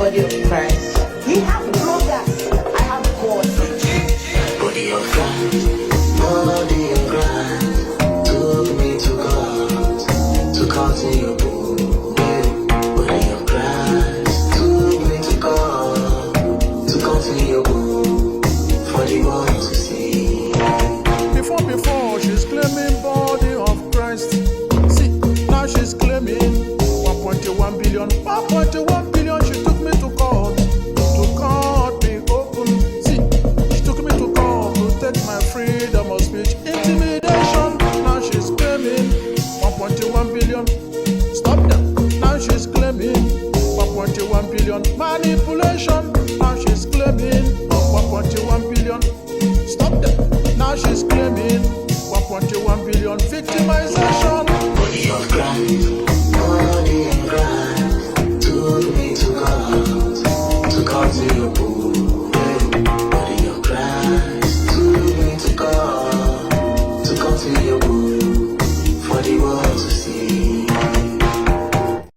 body of Christ. You have bloggers. I have God. Body of Christ, body of Christ, took me to God, to continue. Body of Christ, took me to God, to continue for the world to see. Before she's claiming body of Christ. See, now she's claiming 1.1 billion. 1.1 billion, she took me to court. To court be open. See, she took me to court to take my freedom of speech. Intimidation, now she's claiming 1.1 billion. Stop that. Now she's claiming 1.1 billion. Manipulation, now she's claiming 1.1 billion. Stop that. Now she's claiming 1.1 billion. Victimization. Body of Christ, body of Christ, took me to God, to continue.